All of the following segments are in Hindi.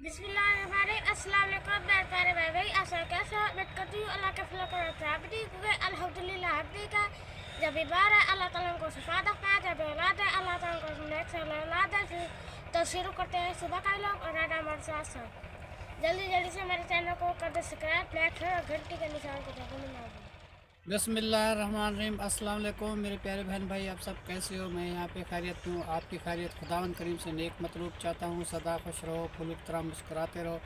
बिस्मिल्लाहिर्रहमानिर्रहीम। अस्सलाम वालेकुम मेरे प्यारे भाई भाई, आशा कैसे हो? उम्मीद करती हूँ अल्लाह के फजल करम अल्हम्दुलिल्लाह। हफ्ते का जब बीमार है अल्लाह ताला को शिफा दे, जब औलाद है अल्लाह ताला को नेक से औलाद है। तो शुरू करते हैं सुबह का लोग और राना हमारे साथ साथ जल्दी से हमारे चैनल को कर दे सब्सक्राइब, लाइक और घंटी के निशान को दबाना ना भूलें। बिस्मिल्लाहिर्रहमानिर्रहीम। अस्सलाम वालेकुम मेरे प्यारे बहन भाई, आप सब कैसे हो? मैं यहाँ पे खैरियत हूँ। आपकी खैरियत खुदावंद करीम से नेक मतलूब चाहता हूँ। सदा खुश रहो, फुल तरह मुस्कुराते रहो।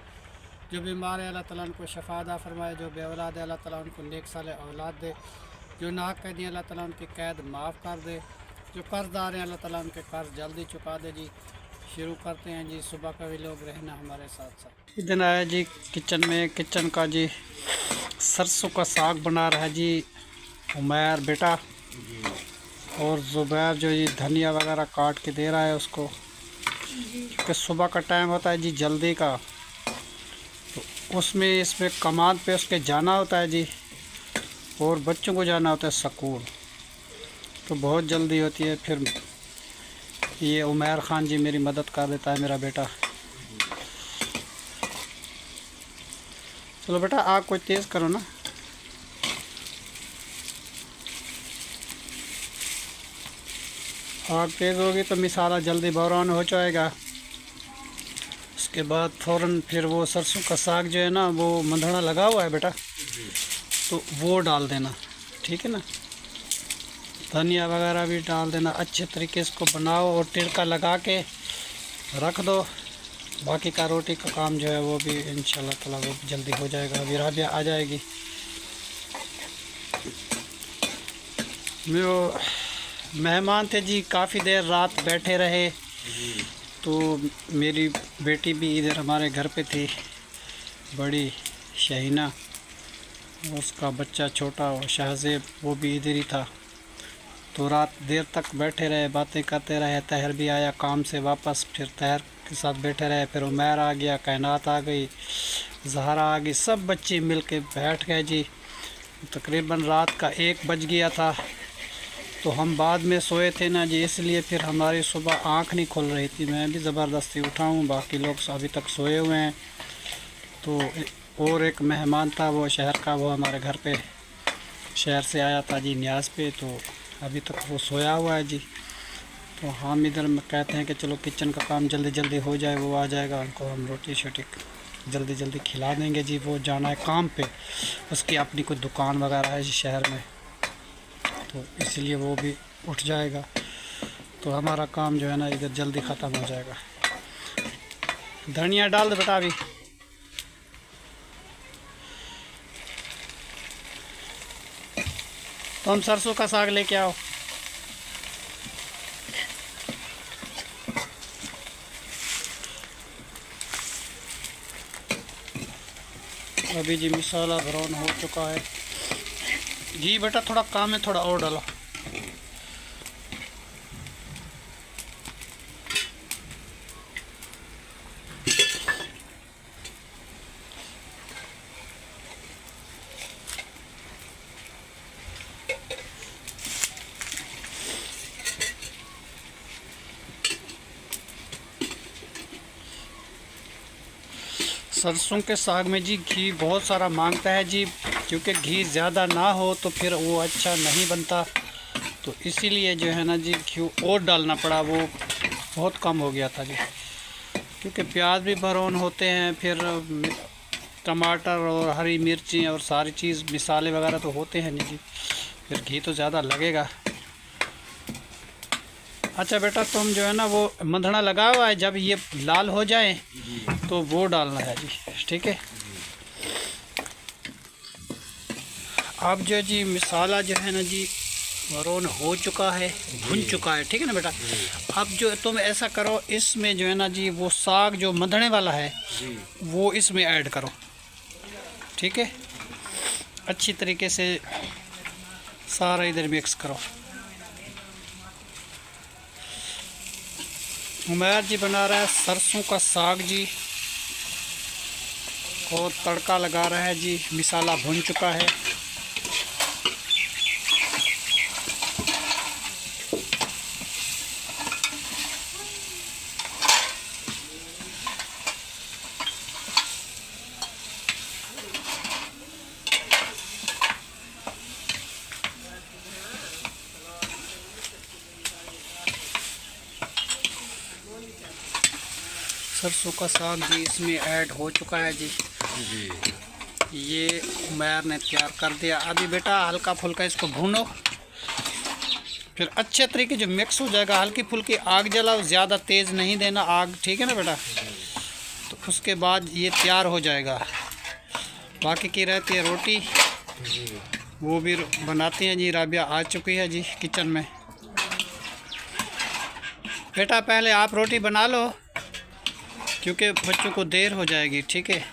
जो बीमार है अल्लाह ताला उनको शफा अता फरमाए, जो बेऔलाद है अल्लाह ताला उनको नेक साले औलाद दे, जो नाहक कैदी है अल्लाह ताला उनकी कैद माफ़ कर दे, जो कर्जदार हैं अल्लाह ताला उनके कर्ज जल्दी चुका दे। जी शुरू करते हैं जी, सुबह का भी लोग रहना हमारे साथ साथ। दिन आया जी किचन में, किचन का जी सरसों का साग बना रहा है जी उमैर बेटा, और ज़ुबैर जो ये धनिया वगैरह काट के दे रहा है उसको, क्योंकि सुबह का टाइम होता है जी जल्दी का, तो उसमें इसमें कमाद पे उसके जाना होता है जी, और बच्चों को जाना होता है स्कूल, तो बहुत जल्दी होती है। फिर ये उमैर ख़ान जी मेरी मदद कर देता है, मेरा बेटा। चलो बेटा आग कोई तेज़ करो ना। आग तेज़ होगी तो मिसाला जल्दी बौरान हो जाएगा। उसके बाद फ़ौरन फिर वो सरसों का साग जो है ना, वो मंधना लगा हुआ है बेटा, तो वो डाल देना, ठीक है ना। धनिया वगैरह भी डाल देना, अच्छे तरीके से इसको बनाओ और तिड़का लगा के रख दो। बाकी का रोटी का काम जो है वो भी इंशाल्लाह ताला वो भी जल्दी हो जाएगा। अभी राबिया आ जाएगी। वो मेहमान थे जी, काफ़ी देर रात बैठे रहे, तो मेरी बेटी भी इधर हमारे घर पे थी, बड़ी शहीना, उसका बच्चा छोटा और शहज़ेब वो भी इधर ही था। तो रात देर तक बैठे रहे, बातें करते रहे। तहर भी आया काम से वापस, फिर तहर के साथ बैठे रहे। फिर उमैर आ गया, कायनात आ गई, ज़हरा आ गई, सब बच्चे मिल के बैठ गए जी। तकरीबन रात का 1 बज गया था। तो हम बाद में सोए थे ना जी, इसलिए फिर हमारी सुबह आँख नहीं खुल रही थी। मैं भी ज़बरदस्ती उठा हूँ, बाकी लोग अभी तक सोए हुए हैं। तो और एक मेहमान था वो शहर का, वो हमारे घर पे शहर से आया था जी न्याज पे, तो अभी तक वो सोया हुआ है जी। तो हम इधर में कहते हैं कि चलो किचन का काम जल्दी जल्दी हो जाए, वो आ जाएगा, उनको हम रोटी शोटी जल्दी जल्दी खिला देंगे जी। वो जाना है काम पे, उसकी अपनी कोई दुकान वगैरह है जी शहर में, तो इसलिए वो भी उठ जाएगा। तो हमारा काम जो है ना इधर जल्दी ख़त्म हो जाएगा। धनिया डाल दो बेटा अभी। तो हम सरसों का साग लेके आओ। अभी जी मसाला ब्राउन हो चुका है जी। बेटा थोड़ा काम है, थोड़ा और डालो। सरसों के साग में जी घी बहुत सारा मांगता है जी, क्योंकि घी ज़्यादा ना हो तो फिर वो अच्छा नहीं बनता। तो इसीलिए जो है ना जी घी और डालना पड़ा, वो बहुत कम हो गया था जी, क्योंकि प्याज भी ब्राउन होते हैं, फिर टमाटर और हरी मिर्ची और सारी चीज़ मिसाले वगैरह तो होते हैं नहीं जी, फिर घी तो ज़्यादा लगेगा। अच्छा बेटा तुम जो है ना वो मंधना लगा हुआ है, जब ये लाल हो जाए तो वो डालना है जी, ठीक है। अब जो जी मिसाला जो है ना जी ब्राउन हो चुका है, भुन चुका है, ठीक है ना बेटा। अब जो तुम ऐसा करो, इसमें जो है ना जी वो साग जो मंधने वाला है वो इसमें ऐड करो, ठीक है। अच्छी तरीके से सारा इधर मिक्स करो। उमैर जी बना रहा है सरसों का साग जी, और तड़का लगा रहा है जी। मिसाला भुन चुका है। सरसों का साग जी इसमें ऐड हो चुका है जी। ये उमैर ने तैयार कर दिया। अभी बेटा हल्का फुल्का इसको भूनो, फिर अच्छे तरीके जो मिक्स हो जाएगा। हल्की फुल्की आग जलाओ, ज़्यादा तेज़ नहीं देना आग, ठीक है ना बेटा। तो उसके बाद ये तैयार हो जाएगा। बाकी की रहती है रोटी, वो भी बनाते हैं जी। राबिया आ चुकी है जी किचन में। बेटा पहले आप रोटी बना लो क्योंकि बच्चों को देर हो जाएगी, ठीक है।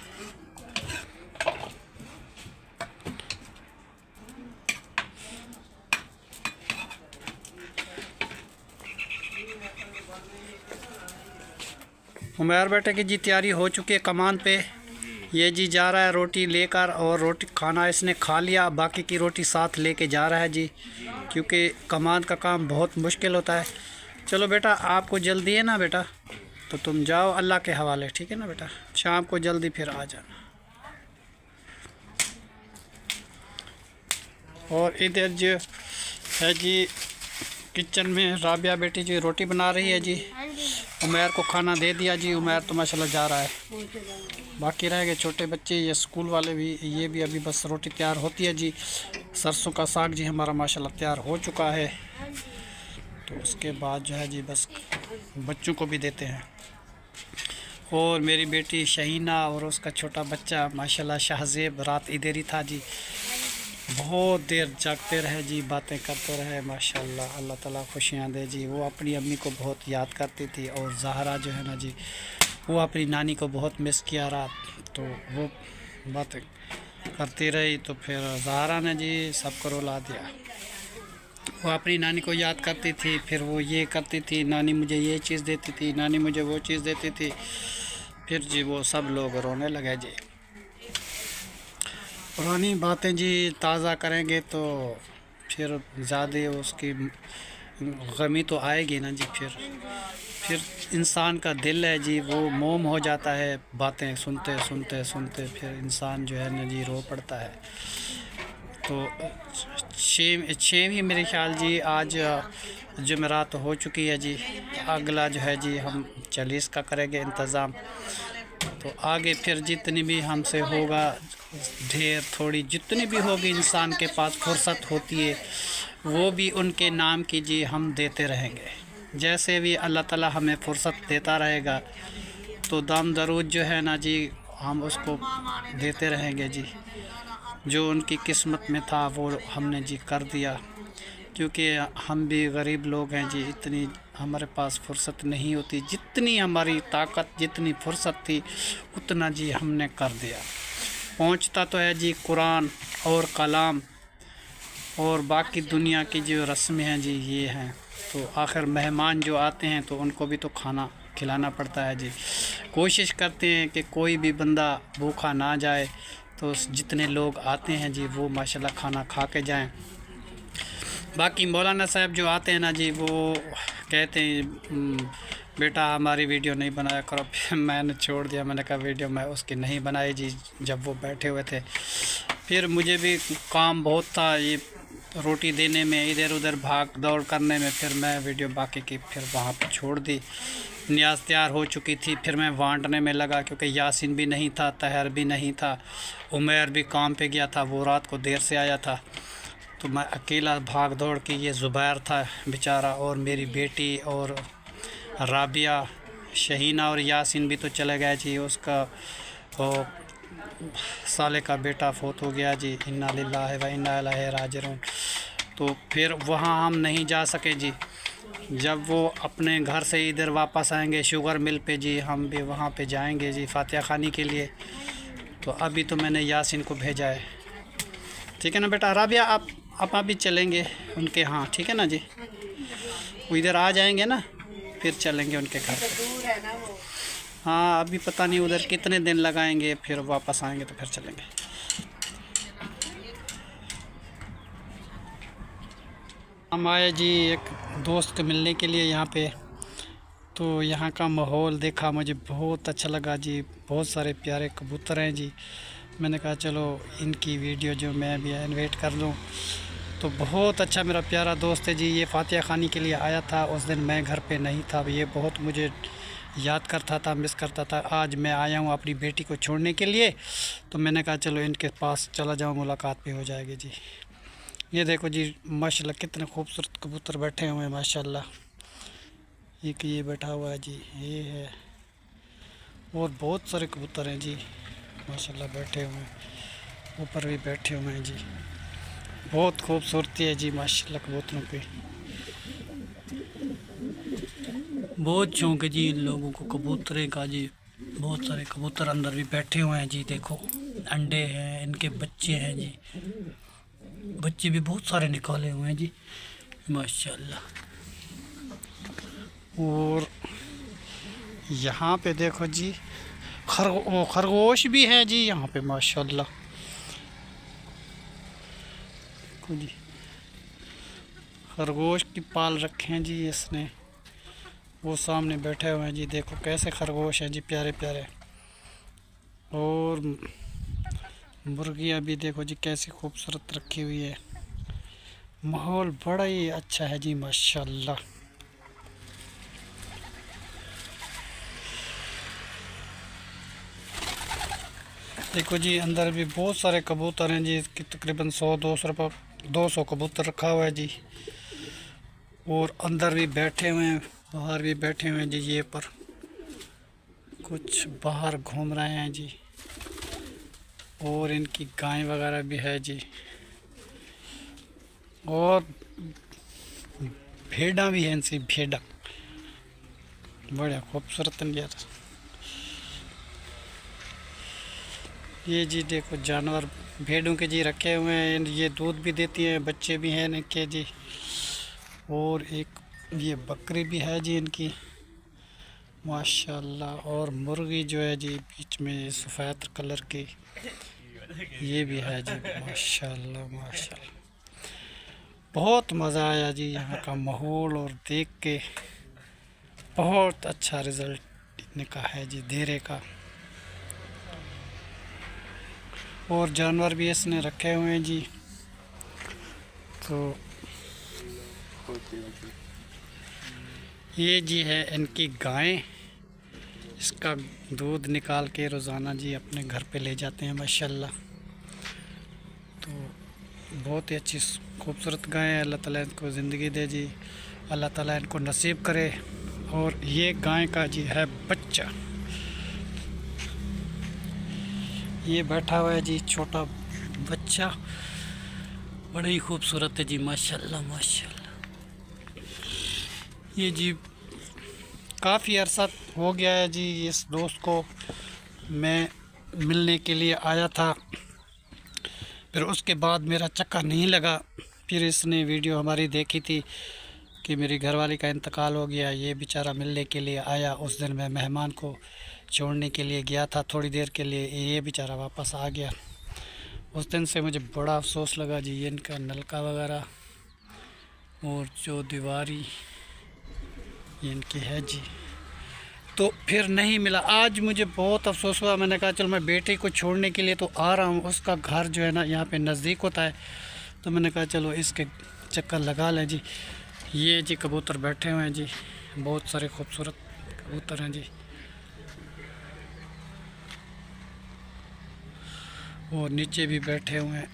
उमैर बेटे की जी तैयारी हो चुकी है कमान पे। ये जी जा रहा है रोटी लेकर, और रोटी खाना इसने खा लिया, बाकी की रोटी साथ लेके जा रहा है जी, क्योंकि कमान का काम बहुत मुश्किल होता है। चलो बेटा आपको जल्दी है ना बेटा, तो तुम जाओ अल्लाह के हवाले, ठीक है ना बेटा। शाम को जल्दी फिर आ जाना। और इधर जो है जी किचन में राबिया बेटी जी रोटी बना रही है जी। उमैर को खाना दे दिया जी। उमैर तो माशाल्लाह जा रहा है। बाकी रह गए छोटे बच्चे, ये स्कूल वाले भी, ये भी अभी बस रोटी तैयार होती है जी। सरसों का साग जी हमारा माशाल्लाह तैयार हो चुका है। तो उसके बाद जो है जी बस बच्चों को भी देते हैं। और मेरी बेटी शहीना और उसका छोटा बच्चा माशाल्लाह शाहजेब रात इधर ही था जी। बहुत देर जागते रहे जी, बातें करते रहे माशाल्लाह। अल्लाह ताला खुशियाँ दे जी। वो अपनी अम्मी को बहुत याद करती थी, और ज़हरा जो है ना जी वो अपनी नानी को बहुत मिस किया रात। तो वो बातें करती रही, तो फिर ज़हरा ने जी सबको रुला दिया। वो अपनी नानी को याद करती थी, फिर वो ये करती थी, नानी मुझे ये चीज़ देती थी, नानी मुझे वो चीज़ देती थी। फिर जी वो सब लोग रोने लगे जी। पुरानी बातें जी ताज़ा करेंगे तो फिर ज़्यादा उसकी गमी तो आएगी ना जी। फिर इंसान का दिल है जी वो मोम हो जाता है। बातें सुनते सुनते सुनते फिर इंसान जो है ना जी रो पड़ता है। तो छेवीं मेरे ख्याल जी आज जुमेरात हो चुकी है जी। अगला जो है जी हम 40 का करेंगे इंतज़ाम। तो आगे फिर जितनी भी हमसे होगा ढेर थोड़ी जितनी भी होगी इंसान के पास फुर्सत होती है, वो भी उनके नाम की जी हम देते रहेंगे। जैसे भी अल्लाह ताला हमें फ़ुर्सत देता रहेगा तो दम दरूद जो है ना जी हम उसको देते रहेंगे जी। जो उनकी किस्मत में था वो हमने जी कर दिया, क्योंकि हम भी गरीब लोग हैं जी। इतनी हमारे पास फुर्सत नहीं होती, जितनी हमारी ताकत जितनी फुर्सत थी उतना जी हमने कर दिया। पहुंचता तो है जी कुरान और कलाम और बाकी दुनिया की जो रस्में हैं जी ये हैं। तो आखिर मेहमान जो आते हैं तो उनको भी तो खाना खिलाना पड़ता है जी। कोशिश करते हैं कि कोई भी बंदा भूखा ना जाए, तो जितने लोग आते हैं जी वो माशाल्लाह खाना खा के जाएं। बाकी मौलाना साहब जो आते हैं ना जी वो कहते हैं बेटा हमारी वीडियो नहीं बनाया करो। फिर मैंने छोड़ दिया, मैंने कहा वीडियो मैं उसकी नहीं बनाई जी जब वो बैठे हुए थे। फिर मुझे भी काम बहुत था ये रोटी देने में, इधर उधर भाग दौड़ करने में, फिर मैं वीडियो बाकी की फिर वहाँ पर छोड़ दी। न्याज तैयार हो चुकी थी, फिर मैं बांटने में लगा क्योंकि यासिन भी नहीं था, तहर भी नहीं था, उमैर भी काम पे गया था, वो रात को देर से आया था। तो मैं अकेला भाग दौड़ के, ये ज़ुबैर था बेचारा और मेरी बेटी और राबिया, शहीना और यासिन भी तो चले गए जी। उसका वो साले का बेटा फोत हो गया जी। इन्ना लिल्लाहि व इन्ना इलैहि राजिऊन। तो फिर वहाँ हम नहीं जा सके जी। जब वो अपने घर से इधर वापस आएंगे शुगर मिल पे जी, हम भी वहाँ पे जाएंगे जी फातिहा खानी के लिए। तो अभी तो मैंने यासिन को भेजा है, ठीक है ना बेटा। राबिया आप अभी चलेंगे उनके यहाँ, ठीक है ना जी। वो इधर आ जाएंगे ना फिर चलेंगे उनके घर पे। हाँ अभी पता नहीं उधर कितने दिन लगाएंगे, फिर वापस आएंगे तो फिर चलेंगे। हम आए जी एक दोस्त को मिलने के लिए यहाँ पे। तो यहाँ का माहौल देखा, मुझे बहुत अच्छा लगा जी। बहुत सारे प्यारे कबूतर हैं जी। मैंने कहा चलो इनकी वीडियो जो मैं भी इन्वाइट कर लूँ। तो बहुत अच्छा मेरा प्यारा दोस्त है जी। ये फातिहा खानी के लिए आया था, उस दिन मैं घर पे नहीं था। ये बहुत मुझे याद करता था, मिस करता था। आज मैं आया हूँ अपनी बेटी को छोड़ने के लिए, तो मैंने कहा चलो इनके पास चला जाऊँ, मुलाकात भी हो जाएगी जी। ये देखो जी माशाल्लाह कितने खूबसूरत कबूतर बैठे हुए हैं माशाल्लाह। एक ये बैठा हुआ है जी, ये है, और बहुत सारे कबूतर हैं जी माशाल्लाह बैठे हुए हैं, ऊपर भी बैठे हुए हैं जी। बहुत खूबसूरती है जी माशाल्लाह कबूतरों की। बहुत शौक है जी इन लोगों को कबूतरे का जी। बहुत सारे कबूतर अंदर भी बैठे हुए हैं जी। देखो अंडे हैं, इनके बच्चे हैं जी, बच्चे भी बहुत सारे निकाले हुए हैं जी माशाल्लाह। और यहाँ पे देखो जी खरगोश भी है जी यहाँ पे माशाल्लाह जी। खरगोश की पाल रखे हैं जी इसने, वो सामने बैठे हुए हैं जी। देखो कैसे खरगोश हैं जी, प्यारे प्यारे। और मुर्गियाँ भी देखो जी कैसी खूबसूरत रखी हुई है। माहौल बड़ा ही अच्छा है जी माशाल्लाह। देखो जी अंदर भी बहुत सारे कबूतर हैं जी, इसकी तकरीबन 100-200 कबूतर रखा हुआ है जी। और अंदर भी बैठे हुए हैं, बाहर भी बैठे हुए हैं जी। ये पर कुछ बाहर घूम रहे हैं जी। और इनकी गाय वगैरह भी है जी। और भेड़ा भी है, इनसी भेड़ा बड़ा खूबसूरत है। ये जी देखो जानवर भेड़ों के जी रखे हुए हैं। ये दूध भी देती हैं, बच्चे भी हैं इनके जी। और एक ये बकरी भी है जी इनकी माशाल्लाह। और मुर्गी जो है जी बीच में सफ़ेद कलर की, ये भी है जी माशाल्लाह माशाल्लाह। बहुत मज़ा आया जी यहाँ का माहौल और देख के। बहुत अच्छा रिज़ल्ट निकला है जी धेरे का। और जानवर भी इसने रखे हुए हैं जी। तो ये जी है इनकी गाय, इसका दूध निकाल के रोज़ाना जी अपने घर पे ले जाते हैं माशाल्लाह। तो बहुत ही अच्छी खूबसूरत गाय है। अल्लाह ताला इनको ज़िंदगी दे जी, अल्लाह ताला इनको नसीब करे। और ये गाय का जी है बच्चा, ये बैठा हुआ है जी छोटा बच्चा, बड़ा ही खूबसूरत है जी माशाल्लाह माशाल्लाह। ये जी काफ़ी अरसा हो गया है जी इस दोस्त को मैं मिलने के लिए आया था, फिर उसके बाद मेरा चक्कर नहीं लगा। फिर इसने वीडियो हमारी देखी थी कि मेरी घरवाली का इंतकाल हो गया, ये बेचारा मिलने के लिए आया। उस दिन मैं मेहमान को छोड़ने के लिए गया था थोड़ी देर के लिए, ये बेचारा वापस आ गया। उस दिन से मुझे बड़ा अफसोस लगा जी। ये इनका नलका वगैरह और जो दीवारी ये इनकी है जी, तो फिर नहीं मिला। आज मुझे बहुत अफसोस हुआ। मैंने कहा चल मैं बेटे को छोड़ने के लिए तो आ रहा हूँ, उसका घर जो है ना यहाँ पे नज़दीक होता है, तो मैंने कहा चलो इसके चक्कर लगा लें जी। ये जी कबूतर बैठे हुए हैं जी, बहुत सारे खूबसूरत कबूतर हैं जी। और नीचे भी बैठे हुए हैं।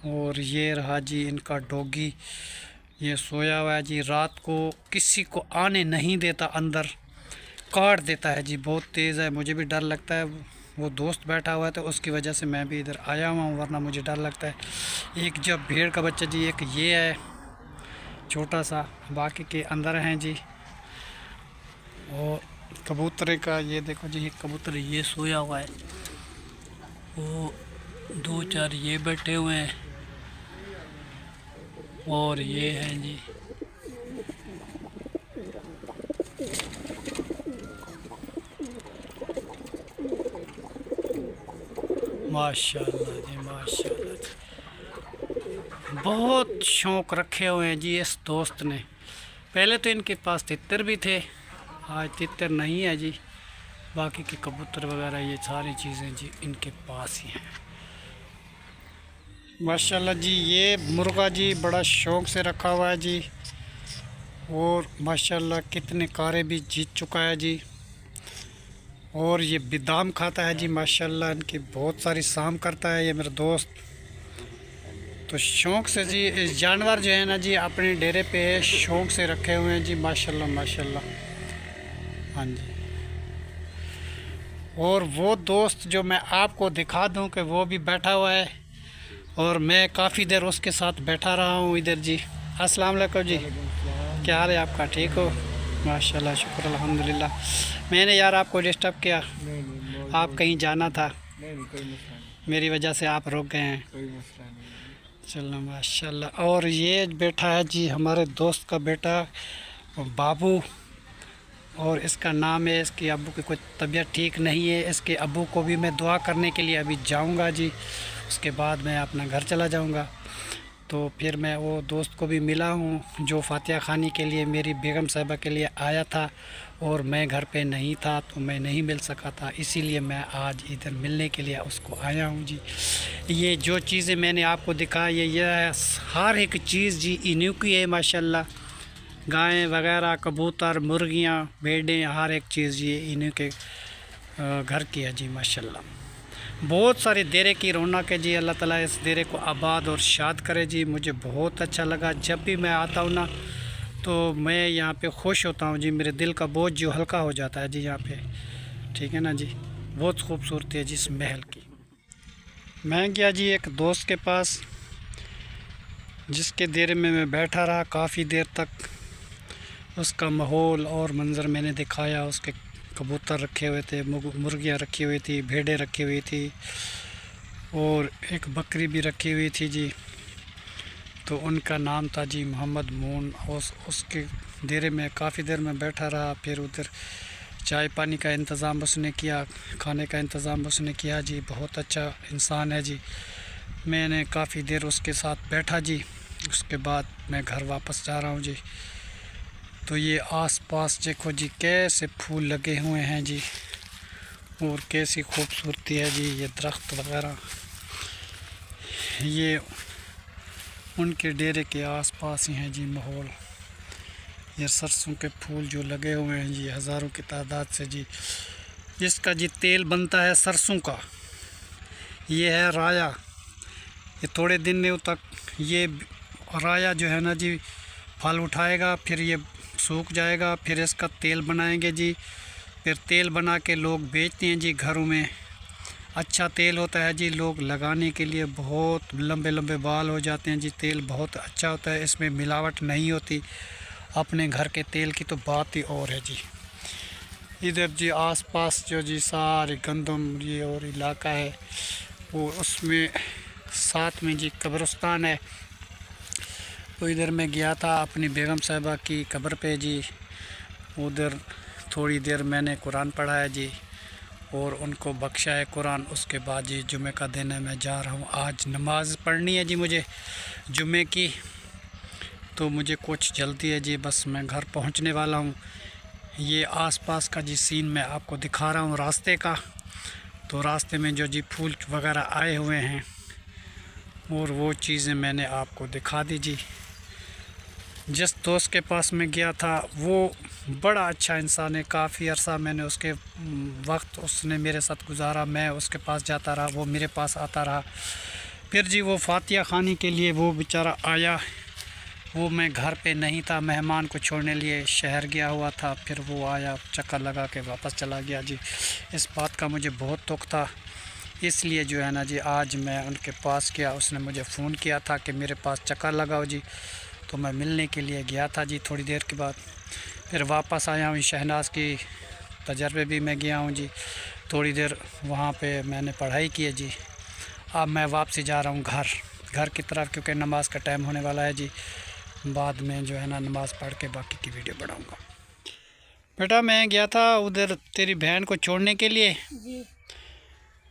और ये रहा जी इनका डॉगी, ये सोया हुआ है जी। रात को किसी को आने नहीं देता, अंदर काट देता है जी, बहुत तेज़ है। मुझे भी डर लगता है, वो दोस्त बैठा हुआ है तो उसकी वजह से मैं भी इधर आया हुआ हूँ, वरना मुझे डर लगता है। एक जब भेड़ का बच्चा जी, एक ये है छोटा सा, बाकी के अंदर हैं जी। और कबूतरे का ये देखो जी, कबूतर ये सोया हुआ है, वो 2-4 ये बैठे हुए हैं। और ये हैं जी माशाल्लाह जी माशाल्लाह जी। बहुत शौक़ रखे हुए हैं जी इस दोस्त ने। पहले तो इनके पास तितर भी थे, आज तितर नहीं है जी। बाकी के कबूतर वगैरह ये सारी चीज़ें जी इनके पास ही हैं माशाल्लाह जी। ये मुर्गा जी बड़ा शौक़ से रखा हुआ है जी। और माशाल्लाह कितने कारे भी जीत चुका है जी। और ये बादाम खाता है जी माशाल्लाह, इनकी बहुत सारी शाम करता है ये मेरा दोस्त। तो शौक़ से जी इस जानवर जो है ना जी अपने डेरे पे शौक़ से रखे हुए हैं जी माशाल्लाह माशाल्लाह। हाँ जी। और वो दोस्त जो मैं आपको दिखा दूं कि वो भी बैठा हुआ है और मैं काफ़ी देर उसके साथ बैठा रहा हूँ इधर जी। अस्सलाम वालेकुम जी, क्या हाल है आपका? ठीक हो? माशाल्लाह, शुक्र अल्हम्दुलिल्लाह। मैंने यार आपको डिस्टर्ब किया? नहीं, आप कहीं जाना था? नहीं, कोई मसला नहीं, मेरी वजह से आप रुक गए हैं? कोई मसला नहीं। चलो माशाल्लाह। और ये बैठा है जी हमारे दोस्त का बेटा बाबू, और इसका नाम है, इसके अब्बू की कुछ तबीयत ठीक नहीं है। इसके अब्बू को भी मैं दुआ करने के लिए अभी जाऊंगा जी, उसके बाद मैं अपना घर चला जाऊंगा। तो फिर मैं वो दोस्त को भी मिला हूँ जो फातिहा खानी के लिए मेरी बेगम साहिबा के लिए आया था, और मैं घर पे नहीं था तो मैं नहीं मिल सका था, इसीलिए मैं आज इधर मिलने के लिए उसको आया हूँ जी। ये जो चीज़ें मैंने आपको दिखाई है, ये हर एक चीज़ जी इन्हीं की है माशाल्लाह। गायें वगैरह, कबूतर, मुर्गियाँ, भेड़ें, हर एक चीज़ ये इन्हीं के घर की है जी माशाल्लाह। बहुत सारे डेरे की रौनक है जी। अल्लाह ताला इस डेरे को आबाद और शाद करे जी। मुझे बहुत अच्छा लगा, जब भी मैं आता हूँ ना तो मैं यहाँ पे खुश होता हूँ जी। मेरे दिल का बोझ जो हल्का हो जाता है जी यहाँ पे, ठीक है ना जी। बहुत खूबसूरती है जी इस महल की। मैं गया जी एक दोस्त के पास, जिसके डेरे में मैं बैठा रहा काफ़ी देर तक। उसका माहौल और मंज़र मैंने दिखाया। उसके कबूतर रखे हुए थे, मुर्गियाँ रखी हुई थी, भेड़ें रखी हुई थी, और एक बकरी भी रखी हुई थी जी। तो उनका नाम था जी मोहम्मद मून। उसके डेरे में काफ़ी देर में बैठा रहा। फिर उधर चाय पानी का इंतज़ाम उसने किया, खाने का इंतज़ाम उसने किया जी। बहुत अच्छा इंसान है जी। मैंने काफ़ी देर उसके साथ बैठा जी। उसके बाद मैं घर वापस जा रहा हूँ जी। तो ये आसपास देखो जी कैसे फूल लगे हुए हैं जी, और कैसी खूबसूरती है जी। ये दरख्त वगैरह ये उनके डेरे के आसपास ही हैं जी माहौल। ये सरसों के फूल जो लगे हुए हैं जी हज़ारों की तादाद से जी। जिसका जी तेल बनता है सरसों का। ये है राया। ये थोड़े दिनों तक ये राया जो है ना जी फल उठाएगा, फिर ये सूख जाएगा, फिर इसका तेल बनाएंगे जी। फिर तेल बना के लोग बेचते हैं जी घरों में। अच्छा तेल होता है जी, लोग लगाने के लिए बहुत लंबे लंबे बाल हो जाते हैं जी। तेल बहुत अच्छा होता है, इसमें मिलावट नहीं होती। अपने घर के तेल की तो बात ही और है जी। इधर जी आसपास जो जी सारे गंदम ये और इलाका है, वो उसमें साथ में जी कब्रिस्तान है। तो इधर मैं गया था अपनी बेगम साहिबा की कब्र पे जी। उधर थोड़ी देर मैंने कुरान पढ़ा है जी, और उनको बख्शा है कुरान। उसके बाद जी जुमे का दिन है, मैं जा रहा हूँ। आज नमाज़ पढ़नी है जी मुझे जुमे की, तो मुझे कुछ जल्दी है जी। बस मैं घर पहुँचने वाला हूँ। ये आसपास का जी सीन मैं आपको दिखा रहा हूँ रास्ते का। तो रास्ते में जो जी फूल वगैरह आए हुए हैं, और वो चीज़ें मैंने आपको दिखा दी जी। जिस दोस्त के पास मैं गया था वो बड़ा अच्छा इंसान है। काफ़ी अरसा मैंने उसके वक्त उसने मेरे साथ गुजारा। मैं उसके पास जाता रहा, वो मेरे पास आता रहा। फिर जी वो फातिहा खानी के लिए वो बेचारा आया। वो मैं घर पे नहीं था, मेहमान को छोड़ने लिए शहर गया हुआ था। फिर वो आया, चक्कर लगा के वापस चला गया जी। इस बात का मुझे बहुत दुख था। इसलिए जो है ना जी आज मैं उनके पास गया। उसने मुझे फ़ोन किया था कि मेरे पास चक्कर लगाओ जी, तो मैं मिलने के लिए गया था जी। थोड़ी देर के बाद फिर वापस आया हूँ। शहनाज की तजर्बे भी मैं गया हूँ जी। थोड़ी देर वहाँ पे मैंने पढ़ाई की है जी। अब मैं वापसी जा रहा हूँ घर की तरफ, क्योंकि नमाज़ का टाइम होने वाला है जी। बाद में जो है ना नमाज़ पढ़ के बाकी की वीडियो बनाऊँगा। बेटा मैं गया था उधर तेरी बहन को छोड़ने के लिए जी।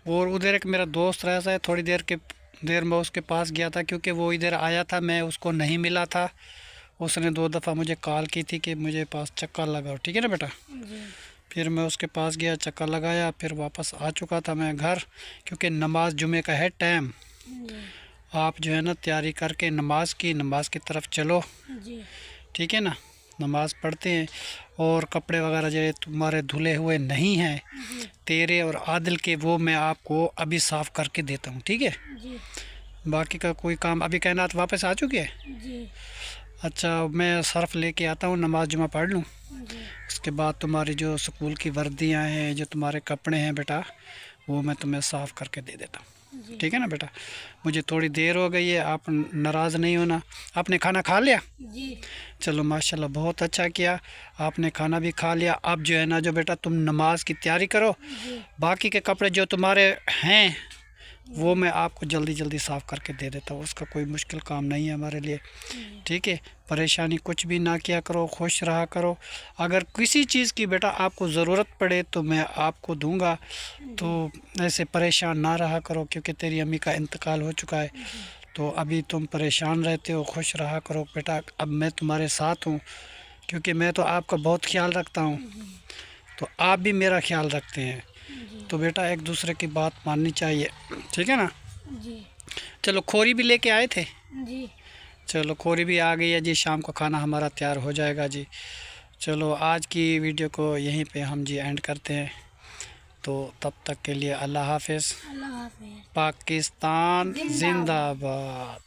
और उधर एक मेरा दोस्त रहता है। थोड़ी देर में उसके पास गया था, क्योंकि वो इधर आया था, मैं उसको नहीं मिला था। उसने 2 दफ़ा मुझे कॉल की थी कि मुझे पास चक्कर लगाओ, ठीक है ना बेटा। जी। फिर मैं उसके पास गया, चक्कर लगाया, फिर वापस आ चुका था मैं घर, क्योंकि नमाज जुमे का है टाइम। आप जो है ना तैयारी करके नमाज की तरफ चलो, जी। ठीक है ना। नमाज़ पढ़ते हैं और कपड़े वगैरह जो तुम्हारे धुले हुए नहीं हैं तेरे और आदिल के, वो मैं आपको अभी साफ़ करके देता हूँ, ठीक है। जी बाकी का कोई काम अभी कायनात वापस आ चुकी है। जी अच्छा, मैं सर्फ़ लेके आता हूँ, नमाज जुमा पढ़ लूँ, जी उसके बाद तुम्हारी जो स्कूल की वर्दियाँ हैं, जो तुम्हारे कपड़े हैं बेटा, वो मैं तुम्हें साफ़ करके दे देता हूँ, जी ठीक है ना बेटा। मुझे थोड़ी देर हो गई है, आप नाराज़ नहीं होना। आपने खाना खा लिया? जी चलो माशाल्लाह, बहुत अच्छा किया, आपने खाना भी खा लिया। अब जो है ना जो बेटा, तुम नमाज की तैयारी करो, जी बाकी के कपड़े जो तुम्हारे हैं वो मैं आपको जल्दी जल्दी साफ़ करके दे देता हूँ, उसका कोई मुश्किल काम नहीं है हमारे लिए, ठीक है। परेशानी कुछ भी ना किया करो, खुश रहा करो। अगर किसी चीज़ की बेटा आपको ज़रूरत पड़े तो मैं आपको दूंगा, तो ऐसे परेशान ना रहा करो, क्योंकि तेरी अम्मी का इंतकाल हो चुका है, तो अभी तुम परेशान रहते हो। खुश रहा करो बेटा, अब मैं तुम्हारे साथ हूँ, क्योंकि मैं तो आपका बहुत ख्याल रखता हूँ, तो आप भी मेरा ख्याल रखते हैं, तो बेटा एक दूसरे की बात माननी चाहिए, ठीक है ना। जी चलो, खोरी भी लेके आए थे। जी चलो, खोरी भी आ गई है जी, शाम को खाना हमारा तैयार हो जाएगा जी। चलो, आज की वीडियो को यहीं पे हम जी एंड करते हैं, तो तब तक के लिए अल्लाह हाफिज़। अल्लाह हाफिज़। पाकिस्तान जिंदाबाद। जिंदाबाद।